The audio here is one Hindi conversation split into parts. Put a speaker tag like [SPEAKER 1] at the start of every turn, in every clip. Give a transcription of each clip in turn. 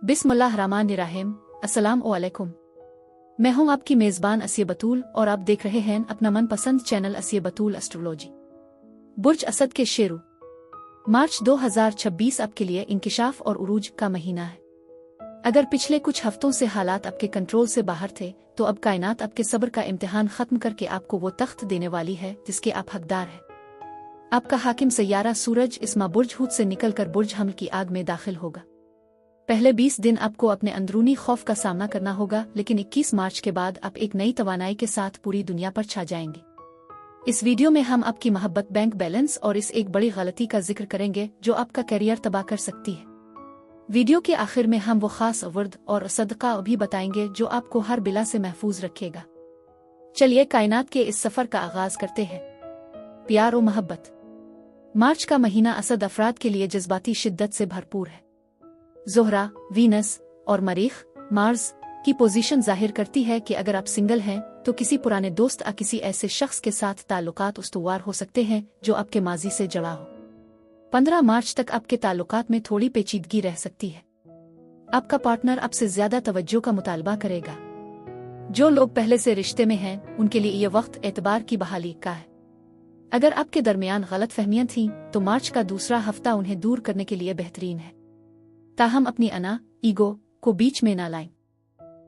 [SPEAKER 1] बिस्मिल्लाहिर्रहमानिर्रहीम। अस्सलाम वालेकुम। मैं हूं आपकी मेज़बान असिया बतूल और आप देख रहे हैं अपना मनपसंद चैनल असिया बतूल एस्ट्रोलॉजी। बुर्ज असद के शेरू, मार्च 2026 आपके लिए इंकिशाफ और उरूज का महीना है। अगर पिछले कुछ हफ्तों से हालात आपके कंट्रोल से बाहर थे, तो अब कायनात आपके सब्र का इम्तिहान खत्म करके आपको वो तख्त देने वाली है जिसके आप हकदार हैं। आपका हाकिम सैयारा सूरज इस माह बुर्ज हूत से निकलकर बुर्ज हमल की आग में दाखिल होगा। पहले 20 दिन आपको अपने अंदरूनी खौफ का सामना करना होगा, लेकिन 21 मार्च के बाद आप एक नई तवानाई के साथ पूरी दुनिया पर छा जाएंगे। इस वीडियो में हम आपकी मोहब्बत, बैंक बैलेंस और इस एक बड़ी गलती का जिक्र करेंगे जो आपका करियर तबाह कर सकती है। वीडियो के आखिर में हम वो खास वर्द और सदका भी बताएंगे जो आपको हर बिला से महफूज रखेगा। चलिए कायनात के इस सफर का आगाज करते हैं। प्यार और मोहब्बत। मार्च का महीना असद अफराद के लिए जज्बाती शिद्दत से भरपूर है। ज़ोहरा, वीनस और मरीख मार्स की पोजीशन जाहिर करती है कि अगर आप सिंगल हैं तो किसी पुराने दोस्त या किसी ऐसे शख्स के साथ ताल्लुकात उस्तवार हो सकते हैं जो आपके माजी से जड़ा हो। 15 मार्च तक आपके ताल्लुकात में थोड़ी पेचीदगी रह सकती है। आपका पार्टनर आपसे ज्यादा तवज्जो का मुतालबा करेगा। जो लोग पहले से रिश्ते में हैं उनके लिए यह वक्त एतबार की बहाली का है। अगर आपके दरमियान गलतफहमियां थीं तो मार्च का दूसरा हफ्ता उन्हें दूर करने के लिए बेहतरीन है। ताहम अपनी ईगो को बीच में ना लाएं।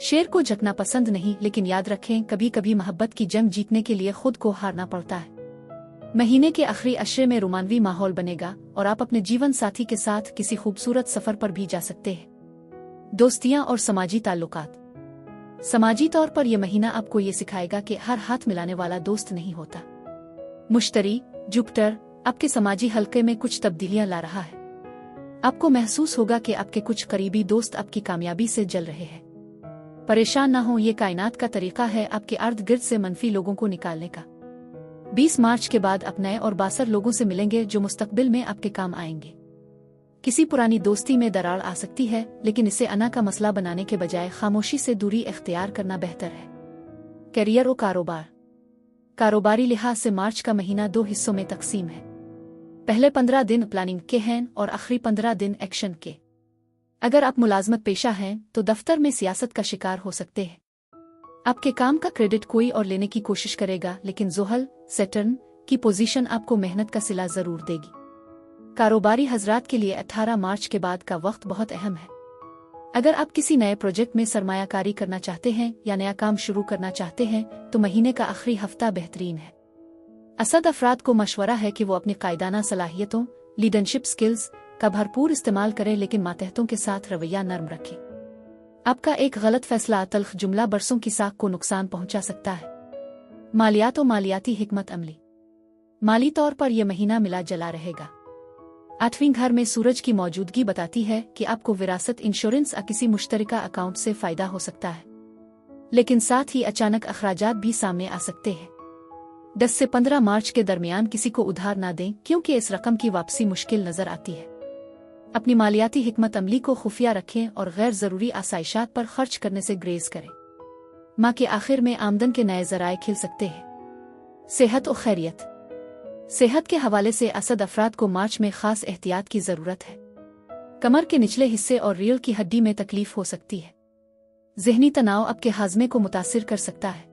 [SPEAKER 1] शेर को झकना पसंद नहीं, लेकिन याद रखें कभी कभी मोहब्बत की जंग जीतने के लिए खुद को हारना पड़ता है। महीने के आखिरी अशरे में रोमानवी माहौल बनेगा और आप अपने जीवन साथी के साथ किसी खूबसूरत सफर पर भी जा सकते हैं। दोस्तियां और समाजी ताल्लुकात। समाजी तौर पर यह महीना आपको ये सिखाएगा कि हर हाथ मिलाने वाला दोस्त नहीं होता। मुश्तरी जुपिटर आपके समाजी हलके में कुछ तब्दीलियां ला रहा है। आपको महसूस होगा कि आपके कुछ करीबी दोस्त आपकी कामयाबी से जल रहे हैं। परेशान ना हो, ये कायनात का तरीका है आपके अर्द गिर्द से मनफी लोगों को निकालने का। 20 मार्च के बाद आप नए और बासर लोगों से मिलेंगे जो मुस्तकबिल में आपके काम आएंगे। किसी पुरानी दोस्ती में दरार आ सकती है, लेकिन इसे अना का मसला बनाने के बजाय खामोशी से दूरी इख्तियार करना बेहतर है। करियर और कारोबार। कारोबारी लिहाज से मार्च का महीना 2 हिस्सों में तकसीम है। पहले 15 दिन प्लानिंग के हैं और आखिरी 15 दिन एक्शन के। अगर आप मुलाजमत पेशा हैं तो दफ्तर में सियासत का शिकार हो सकते हैं। आपके काम का क्रेडिट कोई और लेने की कोशिश करेगा, लेकिन ज़ोहल सैटर्न की पोजीशन आपको मेहनत का सिला जरूर देगी। कारोबारी हजरात के लिए 18 मार्च के बाद का वक्त बहुत अहम है। अगर आप किसी नए प्रोजेक्ट में सरमायाकारी करना चाहते हैं या नया काम शुरू करना चाहते हैं तो महीने का आखिरी हफ्ता बेहतरीन है। असद अफराद को मशवरा है कि वो अपनी कायदाना सलाहियतों, लीडरशिप स्किल्स का भरपूर इस्तेमाल करें, लेकिन मातहतों के साथ रवैया नर्म रखें। आपका एक गलत फैसला तल्ख जुमला बरसों की साख को नुकसान पहुंचा सकता है। मालियात और मालियाती हिकमत अमली। माली तौर पर यह महीना मिला जला रहेगा। 8वें घर में सूरज की मौजूदगी बताती है कि आपको विरासत, इंश्योरेंस या किसी मुश्तरका अकाउंट से फायदा हो सकता है, लेकिन साथ ही अचानक अखराजात भी सामने आ सकते हैं। 10 से 15 मार्च के दरमियान किसी को उधार ना दें, क्योंकि इस रकम की वापसी मुश्किल नजर आती है। अपनी मालियाती हिकमत अमली को खुफिया रखें और गैर जरूरी आसाइशात पर खर्च करने से ग्रेज करें। माह के आखिर में आमदन के नए जराए खिल सकते हैं। सेहत और खैरियत। सेहत के हवाले से असद अफराद को मार्च में खास एहतियात की जरूरत है। कमर के निचले हिस्से और रीढ़ की हड्डी में तकलीफ हो सकती है। जहनी तनाव आपके हाजमे को मुतासिर कर सकता है।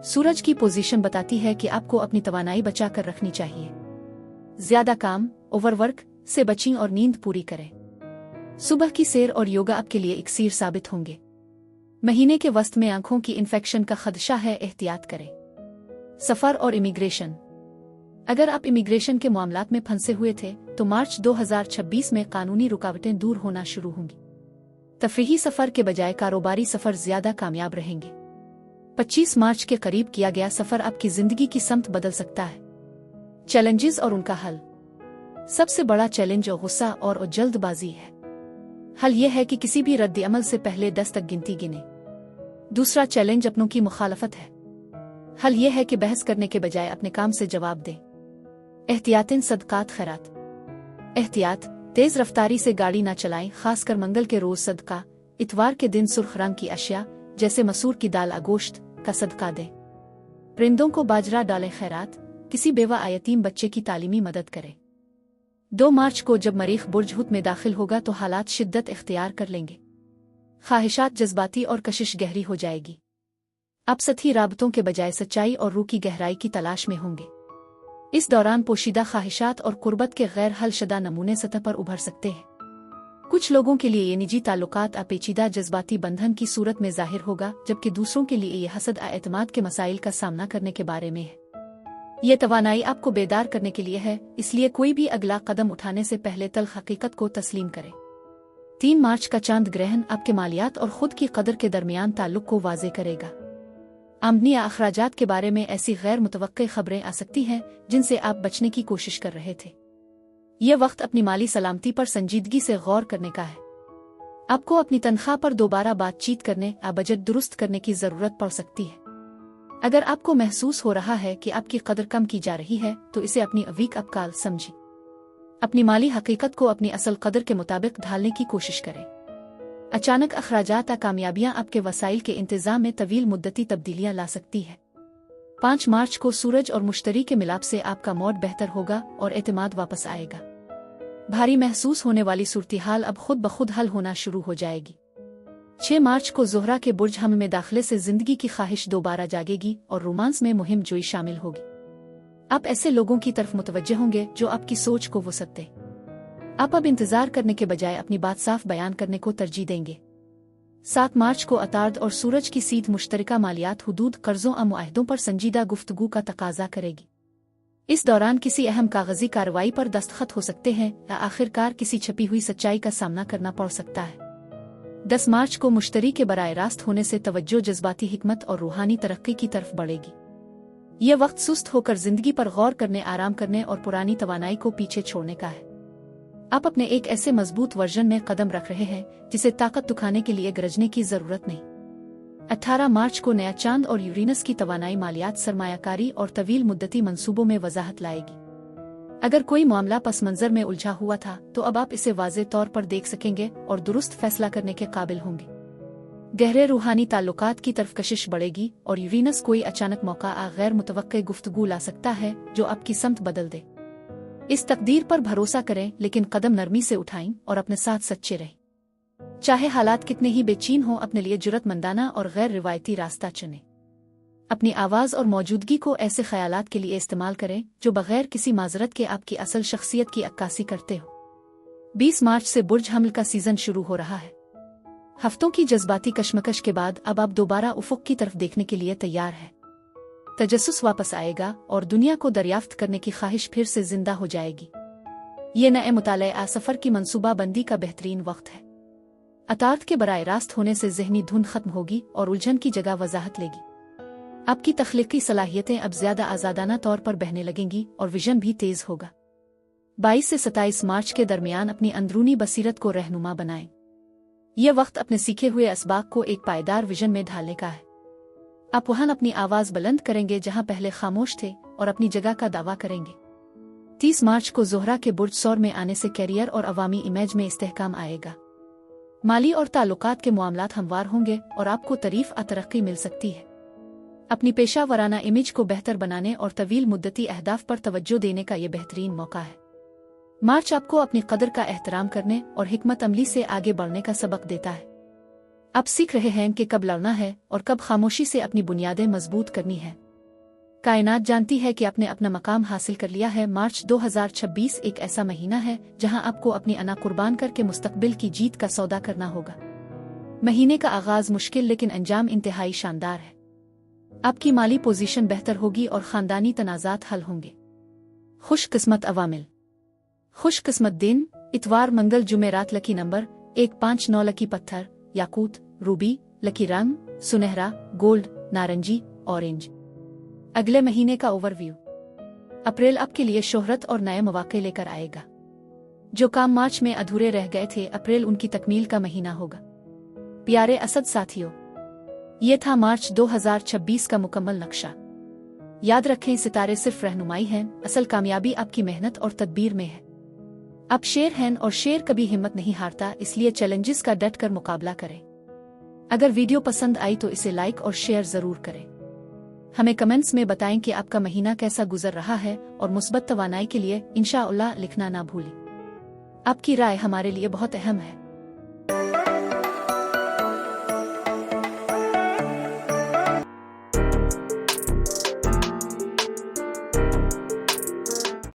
[SPEAKER 1] सूरज की पोजीशन बताती है कि आपको अपनी तवानाई बचा कर रखनी चाहिए। ज्यादा काम, ओवरवर्क से बचें और नींद पूरी करें। सुबह की सैर और योगा आपके लिए इक्सीर साबित होंगे। महीने के वस्त में आंखों की इन्फेक्शन का खदशा है, एहतियात करें। सफर और इमिग्रेशन। अगर आप इमिग्रेशन के मामलात में फंसे हुए थे तो मार्च 2026 में कानूनी रुकावटें दूर होना शुरू होंगी। तफरीही सफर के बजाय कारोबारी सफर ज्यादा कामयाब रहेंगे। 25 मार्च के करीब किया गया सफर आपकी जिंदगी की समत बदल सकता है। चैलेंजेस और उनका हल। सबसे बड़ा चैलेंज और गुस्सा और जल्दबाजी है। हल यह है कि किसी भी रद्द अमल से पहले 10 तक गिनती गिने। दूसरा चैलेंज अपनों की मुखालफत है। हल यह है कि बहस करने के बजाय अपने काम से जवाब दें। एहतियातन सदकात खैरात। एहतियात, तेज रफ्तारी से गाड़ी ना चलाएं, खासकर मंगल के रोज सदका। इतवार के दिन सुर्ख रंग की अशिया जैसे मसूर की दाल, गोश्त का सदका दें। परिंदों को बाजरा डालें। खैरात, किसी बेवा यतीम बच्चे की तालीमी मदद करें। 2 मार्च को जब मरीख बुर्ज हुत में दाखिल होगा तो हालात शिद्दत इख्तियार कर लेंगे। ख्वाहिशात जज्बाती और कशिश गहरी हो जाएगी। आप सतही राबतों के बजाय सच्चाई और रूह की गहराई की तलाश में होंगे। इस दौरान पोशीदा ख्वाहिशात और कुर्बत के गैर हलशदा नमूने सतह पर उभर सकते हैं। कुछ लोगों के लिए ये निजी ताल्लुकात अपेचीदा जज्बाती बंधन की सूरत में जाहिर होगा, जबकि दूसरों के लिए ये हसद एतमाद के मसाइल का सामना करने के बारे में है। ये तवानाई आपको बेदार करने के लिए है, इसलिए कोई भी अगला कदम उठाने से पहले तल हकीकत को तस्लीम करें। 3 मार्च का चांद ग्रहण आपके मालियात और खुद की कदर के दरमियान ताल्लुक को वाज़े करेगा। आमदनी या अखराजात के बारे में ऐसी गैर मुतवक्के खबरें आ सकती हैं जिनसे आप बचने की कोशिश कर रहे थे। यह वक्त अपनी माली सलामती पर संजीदगी से गौर करने का है। आपको अपनी तनख्वाह पर दोबारा बातचीत करने या बजट दुरुस्त करने की जरूरत पड़ सकती है। अगर आपको महसूस हो रहा है कि आपकी कदर कम की जा रही है, तो इसे अपनी वीक अप कॉल समझें। अपनी माली हकीकत को अपनी असल कदर के मुताबिक ढालने की कोशिश करें। अचानक अखराजात या कामयाबियां आपके वसाइल के इंतजाम में तवील मुद्दती तब्दीलियां ला सकती है। 5 मार्च को सूरज और मुश्तरी के मिलाप से आपका मूड बेहतर होगा और एतमाद वापस आएगा। भारी महसूस होने वाली सूरत-ए-हाल अब खुद ब खुद हल होना शुरू हो जाएगी। 6 मार्च को ज़ोहरा के बुर्ज हम में दाखिले से जिंदगी की ख्वाहिश दोबारा जागेगी और रोमांस में मुहिम जोई शामिल होगी। आप ऐसे लोगों की तरफ मुतवज्जे होंगे जो आपकी सोच को वसअत दे। आप अब इंतजार करने के बजाय अपनी बात साफ बयान करने को तरजीह देंगे। 7 मार्च को अतार्द और सूरज की सीध मुश्तरका मालियात हुदूद कर्जों और मुआहदों पर संजीदा गुफ्तगू का तकाजा करेगी। इस दौरान किसी अहम कागजी कार्रवाई पर दस्तखत हो सकते हैं या आखिरकार किसी छपी हुई सच्चाई का सामना करना पड़ सकता है। 10 मार्च को मुश्तरी के बराए रास्त होने से तवज्जो जज्बाती हिकमत और रूहानी तरक्की की तरफ बढ़ेगी। यह वक्त सुस्त होकर जिंदगी पर गौर करने, आराम करने और पुरानी तवानाई को पीछे छोड़ने का है। आप अपने एक ऐसे मजबूत वर्जन में कदम रख रहे हैं जिसे ताकत दिखाने के लिए गरजने की जरूरत नहीं। 18 मार्च को नया चांद और यूरेनस की तवानाई मालियात, सरमायाकारी और तवील मुद्दती मंसूबों में वजाहत लाएगी। अगर कोई मामला पस मंजर में उलझा हुआ था, तो अब आप इसे वाज़े तौर पर देख सकेंगे और दुरुस्त फैसला करने के काबिल होंगे। गहरे रूहानी ताल्लुकात की तरफ कशिश बढ़ेगी और यूरेनस कोई अचानक मौका गैर मुतवक्के गुफ्तगू ला सकता है जो आपकी समत बदल दे। इस तकदीर पर भरोसा करें, लेकिन कदम नरमी से उठाएं और अपने साथ सच्चे रहें। चाहे हालात कितने ही बेचैन हों, अपने लिए जुर्रतमंदाना और गैर रिवायती रास्ता चुनें। अपनी आवाज़ और मौजूदगी को ऐसे ख्यालात के लिए इस्तेमाल करें जो बगैर किसी माजरत के आपकी असल शख्सियत की अक्कासी करते हो। 20 मार्च से बुर्ज हमल का सीजन शुरू हो रहा है। हफ्तों की जज्बाती कशमकश के बाद अब आप दोबारा उफुक की तरफ देखने के लिए तैयार हैं। तजस्सुस वापस आएगा और दुनिया को दरियाफ्त करने की ख्वाहिश फिर से जिंदा हो जाएगी। ये नए मुताले सफ़र की मंसूबाबंदी का बेहतरीन वक्त है। अतार्द के बराए रास्त होने से जहनी धुन खत्म होगी और उलझन की जगह वजाहत लेगी। आपकी तख्लीकी सलाहियतें अब ज्यादा आज़ादाना तौर पर बहने लगेंगी और विजन भी तेज होगा। 22 से 27 मार्च के दरमियान अपनी अंदरूनी बसीरत को रहनुमा बनाएं। यह वक्त अपने सीखे हुए असबाक को एक पायदार विजन में ढालने का है। आप वहां अपनी आवाज बुलंद करेंगे जहां पहले खामोश थे और अपनी जगह का दावा करेंगे। 30 मार्च को ज़ोहरा के बुर्ज सौर में आने से कैरियर और अवामी इमेज में इस्तेहकाम आएगा। माली और ताल्लुकात के मामलात हमवार होंगे और आपको तारीफ और तरक्की मिल सकती है। अपनी पेशा वराना इमेज को बेहतर बनाने और तवील मुद्दती अहदाफ पर तवज्जो देने का यह बेहतरीन मौका है। मार्च आपको अपनी कदर का एहतराम करने और हिकमत अमली से आगे बढ़ने का सबक देता है। आप सीख रहे हैं कि कब लड़ना है और कब खामोशी से अपनी बुनियादें मजबूत करनी है। कायनात जानती है कि आपने अपना मकाम हासिल कर लिया है। मार्च 2026 एक ऐसा महीना है जहां आपको अपनी अना कुर्बान करके मुस्तकबिल की जीत का सौदा करना होगा। महीने का आगाज मुश्किल लेकिन अंजाम इंतहाई शानदार है। आपकी माली पोजीशन बेहतर होगी और खानदानी तनाज़ात हल होंगे। खुशकिस्मत अवामिल। खुशकिस्मत दिन इतवार, मंगल, जुमेरात। Lucky number 159। लकी पत्थर याकूत, रूबी। लकी रंग सुनहरा, गोल्ड, नारंगी, ऑरेंज। अगले महीने का ओवरव्यू। अप्रैल आपके लिए शोहरत और नए मौके लेकर आएगा। जो काम मार्च में अधूरे रह गए थे, अप्रैल उनकी तकमील का महीना होगा। प्यारे असद साथियों, ये था मार्च 2026 का मुकम्मल नक्शा। याद रखें, सितारे सिर्फ रहनुमाई हैं, असल कामयाबी आपकी मेहनत और तदबीर में है। आप शेर हैं और शेर कभी हिम्मत नहीं हारता, इसलिए चैलेंजेस का डट कर मुकाबला करें। अगर वीडियो पसंद आई तो इसे लाइक और शेयर जरूर करें। हमें कमेंट्स में बताएं कि आपका महीना कैसा गुजर रहा है और मुस्बत तवानाई के लिए इंशाअल्लाह लिखना ना भूलें। आपकी राय हमारे लिए बहुत अहम है।